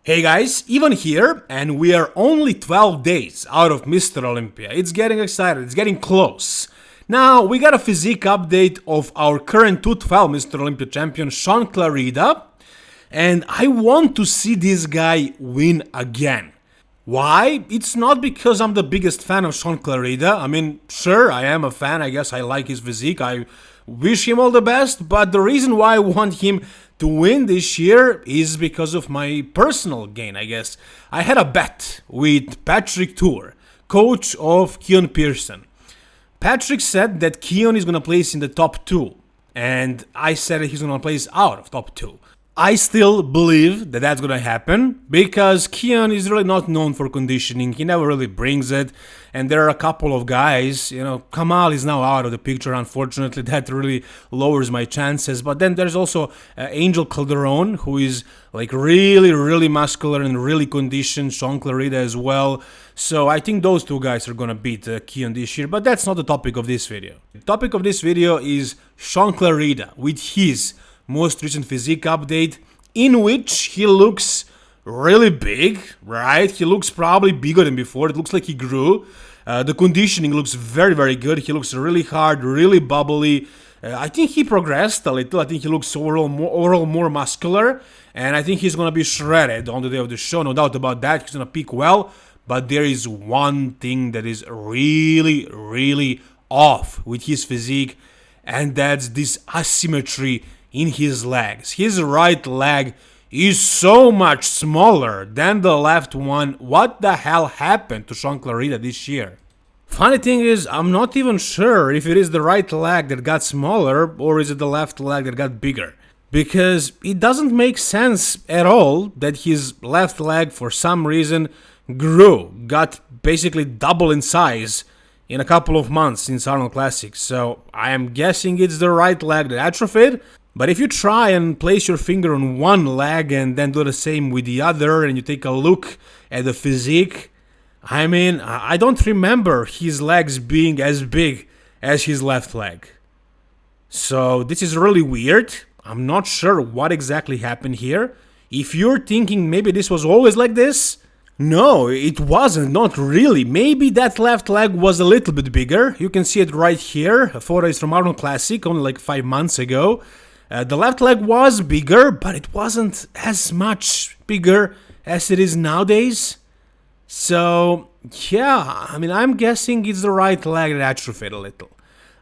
Hey guys, Ivan here, and we are only 12 days out of Mr. Olympia. It's getting excited, it's getting close. Now, we got a physique update of our current 212 Mr. Olympia champion, Shaun Clarida, and I want to see this guy win again. Why? It's not because I'm the biggest fan of Shaun Clarida. I mean, sure, I am a fan, I guess I like his physique, I wish him all the best, but the reason why I want him to win this year is because of my personal gain, I guess. I had a bet with Patrick Tour, coach of Keon Pearson. Patrick said that Keon is going to place in the top 2, and I said that he's going to place out of top 2. I still believe that that's going to happen because Keon is really not known for conditioning. He never really brings it. And there are a couple of guys, Kamal is now out of the picture, unfortunately. That really lowers my chances. But then there's also Angel Calderon, who is like really, really muscular and really conditioned. Shaun Clarida as well. So I think those two guys are going to beat Keon this year. But that's not the topic of this video. The topic of this video is Shaun Clarida with his most recent physique update, in which he looks really big, right? He looks probably bigger than before. It looks like he grew. The conditioning looks very, very good. He looks really hard, really bubbly. I think he progressed a little. I think he looks overall more muscular, and I think he's going to be shredded on the day of the show. No doubt about that. He's going to peak well, but there is one thing that is really, really off with his physique, and that's this asymmetry in his legs. His right leg is so much smaller than the left one. What the hell happened to Shaun Clarida this year? Funny thing is, I'm not even sure if it is the right leg that got smaller or is it the left leg that got bigger. Because it doesn't make sense at all that his left leg for some reason grew, got basically double in size in a couple of months since Arnold Classic. So I am guessing it's the right leg that atrophied. But if you try and place your finger on one leg and then do the same with the other and you take a look at the physique, I mean, I don't remember his legs being as big as his left leg. So this is really weird. I'm not sure what exactly happened here. If you're thinking maybe this was always like this, no, it wasn't, not really. Maybe that left leg was a little bit bigger. You can see it right here. A photo is from Arnold Classic, only like 5 months ago. The left leg was bigger, but it wasn't as much bigger as it is nowadays. So, yeah, I mean, I'm guessing it's the right leg that atrophied a little.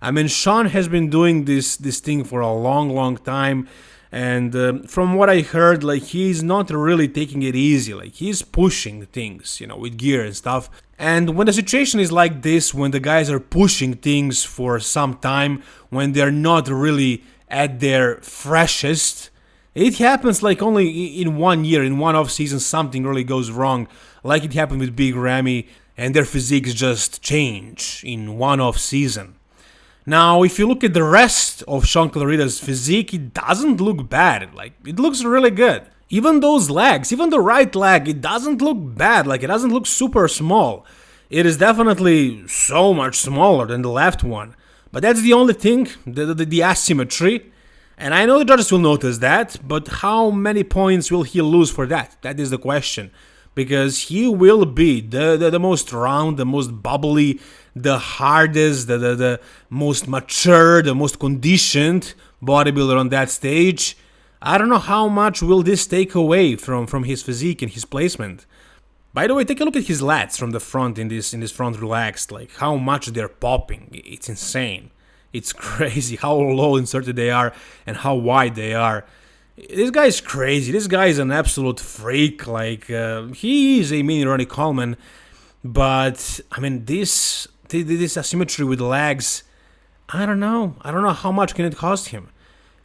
I mean, Shaun has been doing this thing for a long, long time. And from what I heard, like, he's not really taking it easy. Like, he's pushing things, with gear and stuff. And when the situation is like this, when the guys are pushing things for some time, when they're not really at their freshest, it happens like only in 1 year, in one off season, something really goes wrong, like it happened with Big Ramy, and their physiques just change in one off season. Now, if you look at the rest of Shaun Clarida's physique, it doesn't look bad. Like, it looks really good. Even those legs, even the right leg, it doesn't look bad. Like, it doesn't look super small. It is definitely so much smaller than the left one. But that's the only thing, the asymmetry. And I know the judges will notice that, but how many points will he lose for that? That is the question. Because he will be the most round, the most bubbly, the hardest, the most mature, the most conditioned bodybuilder on that stage. I don't know how much will this take away from his physique and his placement. By the way, take a look at his lats from the front in this front relaxed, like how much they're popping. It's insane. It's crazy how low inserted they are and how wide they are. This guy is crazy. This guy is an absolute freak. Like, he is a mini Ronnie Coleman, but I mean, this asymmetry with the legs, I don't know how much can it cost him.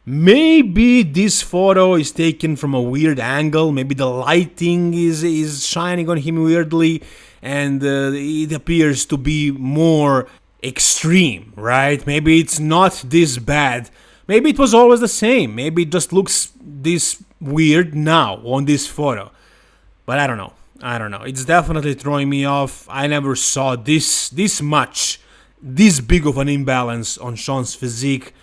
Maybe this photo is taken from a weird angle. Maybe the lighting is shining on him weirdly, and it appears to be more extreme, right? Maybe it's not this bad. Maybe it was always the same. Maybe it just looks this weird now on this photo. But I don't know. It's definitely throwing me off. I never saw this big of an imbalance on Shaun's physique.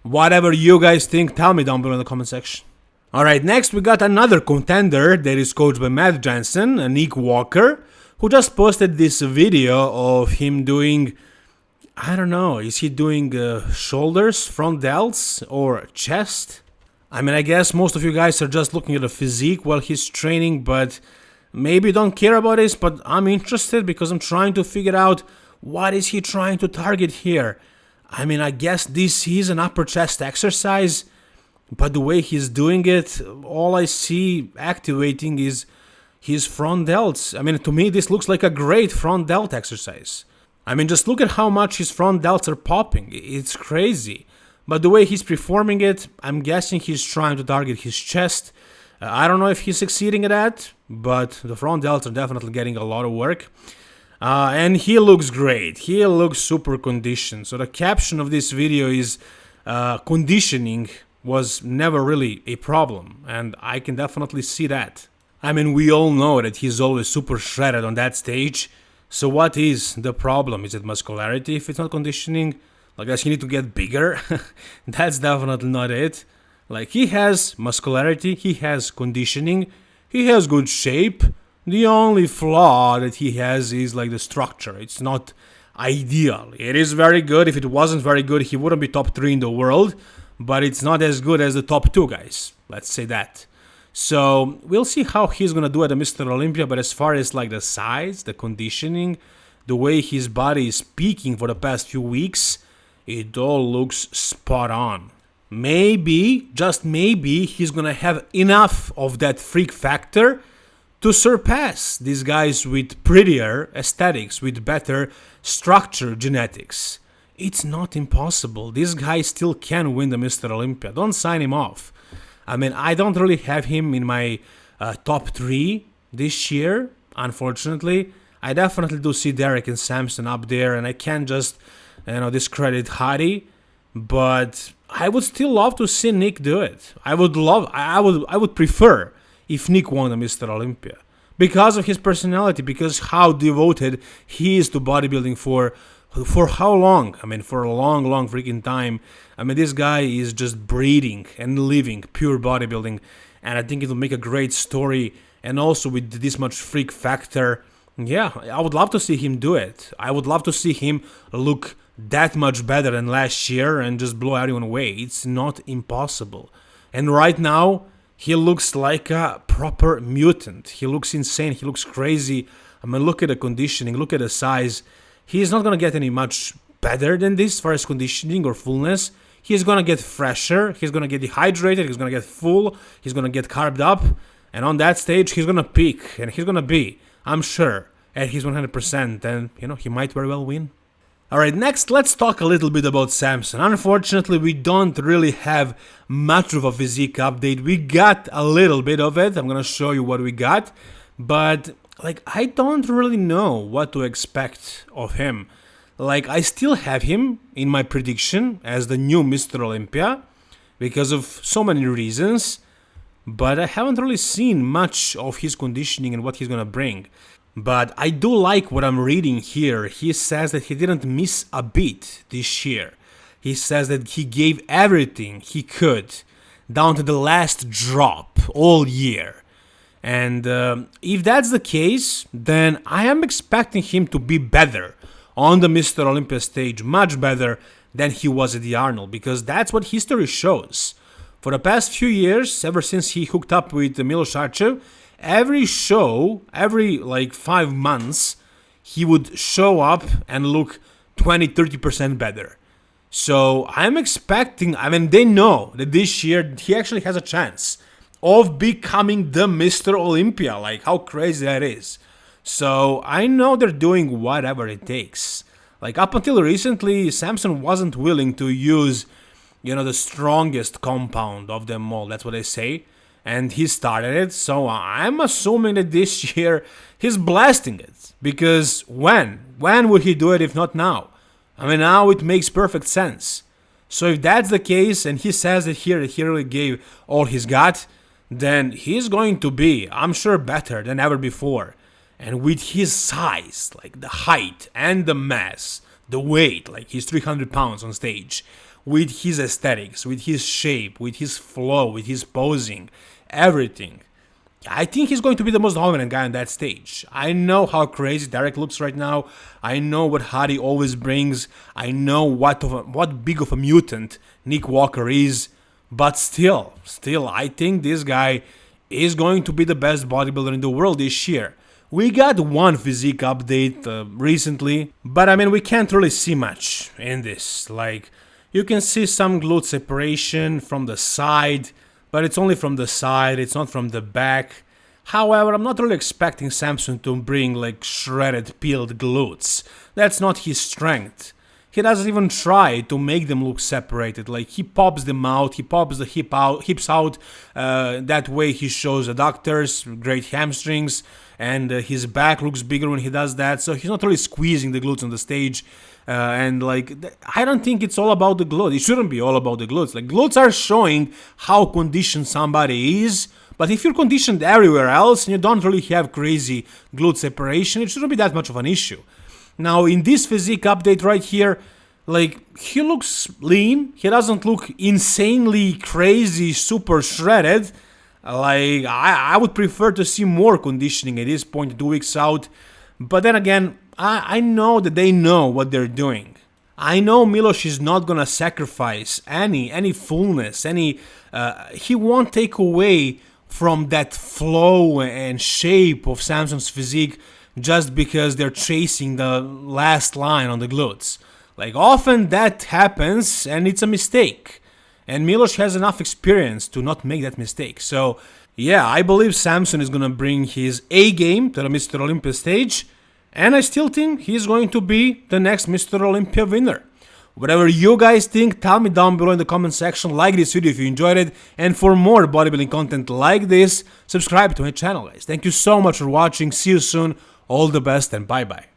Whatever you guys think, tell me down below in the comment section. Alright, next we got another contender that is coached by Matt Jansen, Nick Walker, who just posted this video of him doing, I don't know, is he doing shoulders, front delts, or chest? I mean, I guess most of you guys are just looking at the physique while he's training, but maybe you don't care about this, but I'm interested because I'm trying to figure out what is he trying to target here. I mean, I guess this is an upper chest exercise, but the way he's doing it, all I see activating is his front delts. I mean, to me, this looks like a great front delt exercise. I mean, just look at how much his front delts are popping. It's crazy. But the way he's performing it, I'm guessing he's trying to target his chest. I don't know if he's succeeding at that, but the front delts are definitely getting a lot of work. And he looks great. He looks super conditioned. So the caption of this video is conditioning was never really a problem, and I can definitely see that. I mean, we all know that he's always super shredded on that stage, so what is the problem? Is it muscularity if it's not conditioning? Like, does he need to get bigger? That's definitely not it. Like, he has muscularity, he has conditioning, he has good shape. The only flaw that he has is like the structure. It's not ideal. It is very good. If it wasn't very good, he wouldn't be top 3 in the world. But it's not as good as the top 2 guys. Let's say that. So we'll see how he's gonna do at the Mr. Olympia. But as far as like the size, the conditioning, the way his body is peaking for the past few weeks, it all looks spot on. Maybe, just maybe, he's gonna have enough of that freak factor to surpass these guys with prettier aesthetics, with better structure genetics. It's not impossible. This guy still can win the Mr. Olympia. Don't sign him off. I mean, I don't really have him in my top 3 this year, unfortunately. I definitely do see Derek and Samson up there, and I can't just, discredit Hadi. But I would still love to see Nick do it. I would prefer if Nick won the Mr. Olympia. Because of his personality, because how devoted he is to bodybuilding for how long? I mean, for a long, long freaking time. I mean, this guy is just breathing and living pure bodybuilding. And I think it'll make a great story. And also with this much freak factor, yeah, I would love to see him do it. I would love to see him look that much better than last year and just blow everyone away. It's not impossible. And right now, he looks like a proper mutant. He looks insane. He looks crazy. I mean, look at the conditioning. Look at the size. He's not going to get any much better than this as far as conditioning or fullness. He's going to get fresher. He's going to get dehydrated. He's going to get full. He's going to get carved up. And on that stage, he's going to peak. And he's going to be, I'm sure, at his 100%. And, he might very well win. Alright, next let's talk a little bit about Samson. Unfortunately, we don't really have much of a physique update. We got a little bit of it. I'm going to show you what we got. But, I don't really know what to expect of him. I still have him in my prediction as the new Mr. Olympia because of so many reasons. But I haven't really seen much of his conditioning and what he's going to bring. But I do like what I'm reading here. He says that he didn't miss a beat this year. He says that he gave everything he could down to the last drop all year. And if that's the case, then I am expecting him to be better on the Mr. Olympia stage, much better than he was at the Arnold, because that's what history shows. For the past few years, ever since he hooked up with Milos Arcev, every show, every 5 months, he would show up and look 20-30% better. So I'm expecting, they know that this year he actually has a chance of becoming the Mr. Olympia. How crazy that is. So I know they're doing whatever it takes. Up until recently, Samson wasn't willing to use, the strongest compound of them all. That's what they say. And he started it, so I'm assuming that this year he's blasting it. Because when? When would he do it if not now? Now it makes perfect sense. So if that's the case, and he says that here he really gave all he's got, then he's going to be, I'm sure, better than ever before. And with his size, the height and the mass, the weight, he's 300 pounds on stage. with his aesthetics, with his shape, with his flow, with his posing, everything. I think he's going to be the most dominant guy on that stage. I know how crazy Derek looks right now. I know what Hadi always brings. I know what big of a mutant Nick Walker is. But still, I think this guy is going to be the best bodybuilder in the world this year. We got one physique update recently, but I mean, we can't really see much in this. Like, you can see some glute separation from the side, but it's only from the side, it's not from the back. However, I'm not really expecting Samson to bring like shredded, peeled glutes. That's not his strength. He doesn't even try to make them look separated. Like, he pops them out, he pops the hips out. That way he shows adductors, great hamstrings, and his back looks bigger when he does that. So he's not really squeezing the glutes on the stage. And like, I don't think it's all about the glutes. It shouldn't be all about the glutes. Like, glutes are showing how conditioned somebody is. But if you're conditioned everywhere else and you don't really have crazy glute separation, it shouldn't be that much of an issue. Now, in this physique update right here, like, he looks lean. He doesn't look insanely crazy, super shredded. Like, I would prefer to see more conditioning at this point, 2 weeks out. But then again, I know that they know what they're doing. I know Milos is not gonna sacrifice any fullness, he won't take away from that flow and shape of Samson's physique just because they're chasing the last line on the glutes. Like, often that happens and it's a mistake. And Milos has enough experience to not make that mistake. So, yeah, I believe Samson is gonna bring his A game to the Mr. Olympia stage. And I still think he's going to be the next Mr. Olympia winner. Whatever you guys think, tell me down below in the comment section. Like this video if you enjoyed it. And for more bodybuilding content like this, subscribe to my channel, guys. Thank you so much for watching. See you soon. All the best and bye-bye.